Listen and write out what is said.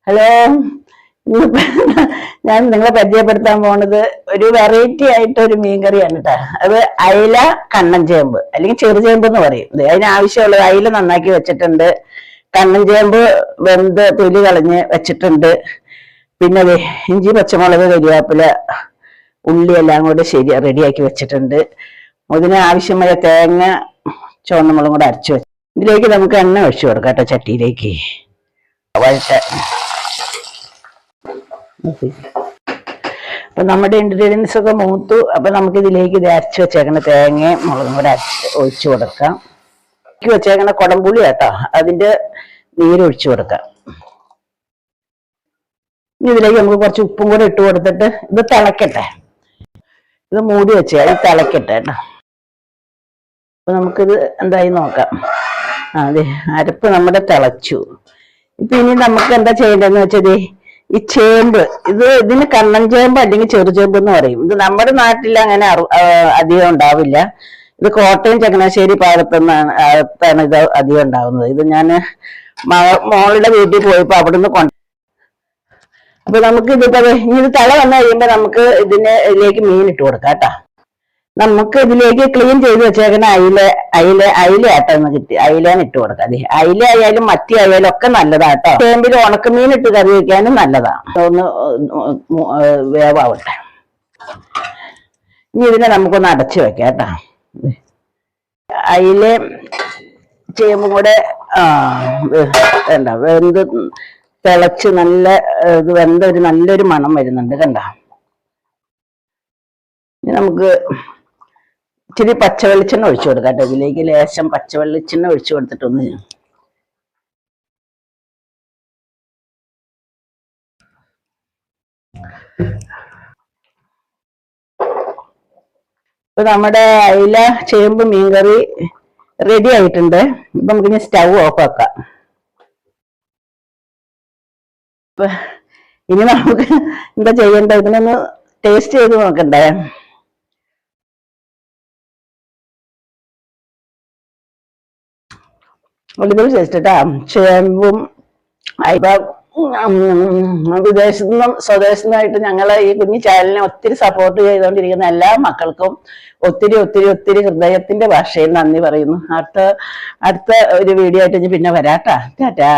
Hello, ഞാൻ നിങ്ങളെ പരിചയപ്പെടുത്താൻ പോണത് ഒരു വെറൈറ്റി ആയിട്ട് ഒരു മീൻകറിയാണ് കേട്ടോ. അത് അയില കണ്ണൻ ചേമ്പ് അല്ലെങ്കിൽ ചെറുചേമ്പ് എന്ന് പറയും. അതിനാവശ്യമുള്ളത് അയില നന്നാക്കി വെച്ചിട്ടുണ്ട്, കണ്ണൻ ചേമ്പ് വെന്ത് തൊലി കളഞ്ഞ് വെച്ചിട്ടുണ്ട്, പിന്നെ ഇഞ്ചി പച്ചമുളക് കരിവേപ്പില ഉള്ളി എല്ലാം കൂടെ റെഡിയാക്കി വെച്ചിട്ടുണ്ട്. ഇതിന് ആവശ്യമായ തേങ്ങ ചുവന്നമുളകും കൂടെ അരച്ചു വെച്ചു. ഇതിലേക്ക് നമുക്ക് എണ്ണ ഒഴിച്ചു കൊടുക്കാം കേട്ടോ, ചട്ടിയിലേക്ക് വഴറ്റ. അപ്പൊ നമ്മുടെ ഇൻഗ്രീഡിയൻസ് ഒക്കെ മൂത്തു. അപ്പൊ നമുക്ക് ഇതിലേക്ക് ഇത് അരച്ചു വെച്ചേക്കണ തേങ്ങയും മുളകും കൂടെ ഒഴിച്ചു കൊടുക്കാം. വെച്ചേക്കണ കുടംപുളി കേട്ടോ, അതിന്റെ നീരൊഴിച്ചു കൊടുക്കാം. ഇനി ഇതിലേക്ക് നമുക്ക് കുറച്ച് ഉപ്പും കൂടെ ഇട്ട് കൊടുത്തിട്ട് ഇത് തിളക്കട്ടെ. ഇത് മൂടി വെച്ചേ, ഇത് തിളക്കട്ടെ കേട്ടോ. അപ്പൊ നമുക്കിത് എന്തായി നോക്കാം. അതെ, അരപ്പ് നമ്മുടെ തിളച്ചു. ഇപ്പൊ ഇനി നമുക്ക് എന്താ ചെയ്യേണ്ടതെന്ന് വെച്ചത്, ഈ ചേമ്പ് ഇതിന് കണ്ണൻ ചേമ്പ് അല്ലെങ്കിൽ ചെറുചേമ്പ് എന്ന് പറയും. ഇത് നമ്മുടെ നാട്ടിൽ അങ്ങനെ അധികം ഉണ്ടാവില്ല. ഇത് കോട്ടയം ചങ്ങനാശ്ശേരി ഭാഗത്താണ് ഇത് അധികം ഉണ്ടാവുന്നത്. ഇത് ഞാൻ മോളുടെ വീട്ടിൽ പോയപ്പോ അവിടുന്ന് അപ്പൊ നമുക്ക് ഇതിപ്പോ ഇനി ഇത് തള വന്നു കഴിയുമ്പോ നമുക്ക് ഇതിലേക്ക് മീൻ ഇട്ട് കൊടുക്കാം കേട്ടാ. നമുക്ക് ഇതിലേക്ക് ക്ലീൻ ചെയ്ത് വെച്ചേക്കുന്ന അയിലയാട്ടൊന്ന് കിട്ടി, അയിലേന്ന് ഇട്ട് കൊടുക്കാം. അതെ, അയില ആയാലും മത്തി ആയാലും ഒക്കെ നല്ലതാട്ടോ. ചേമ്പിൽ ഉണക്കമീൻ ഇട്ട് കറി വെക്കാനും നല്ലതാണ്. ഒന്ന് വേവാവട്ടെ. ഇനി ഇതിനെ നമുക്കൊന്ന് അടച്ചു വെക്കാം കേട്ടാ. അയില ചേമ്പും കൂടെ വെന്ത് തിളച്ച് നല്ല ഇത് വെന്ത നല്ലൊരു മണം വരുന്നുണ്ട് കണ്ട. ഇനി നമുക്ക് ഇച്ചിരി പച്ചവെളിച്ചെണ്ണ ഒഴിച്ചു കൊടുക്കാം കേട്ടോ. ഇതിലേക്ക് ലേശം പച്ചവെളിച്ചെണ്ണ ഒഴിച്ചു കൊടുത്തിട്ടൊന്ന് ഇപ്പൊ നമ്മുടെ അയില ചേമ്പ് മീൻകറി റെഡി ആയിട്ടുണ്ട്. ഇപ്പൊ നമുക്കിനി സ്റ്റൗ ഓഫ് ആക്കാം. ഇനി നമുക്ക് എന്താ ചെയ്യണ്ട, ഇതിനൊന്ന് ടേസ്റ്റ് ചെയ്ത് നോക്കണ്ടേ. അടിപൊളി ടേസ്റ്റ് കേട്ടാ. ചേമ്പും വിദേശത്തു നിന്നും സ്വദേശത്തു നിന്നായിട്ട് ഞങ്ങളെ ഈ കുഞ്ഞു ചാനലിനെ ഒത്തിരി സപ്പോർട്ട് ചെയ്തുകൊണ്ടിരിക്കുന്ന എല്ലാ മക്കൾക്കും ഒത്തിരി ഒത്തിരി ഒത്തിരി ഹൃദയത്തിന്റെ ഭാഷയിൽ നന്ദി പറയുന്നു. അടുത്ത ഒരു വീഡിയോ ആയിട്ട് പിന്നെ വരാട്ടാ. ടാറ്റാ.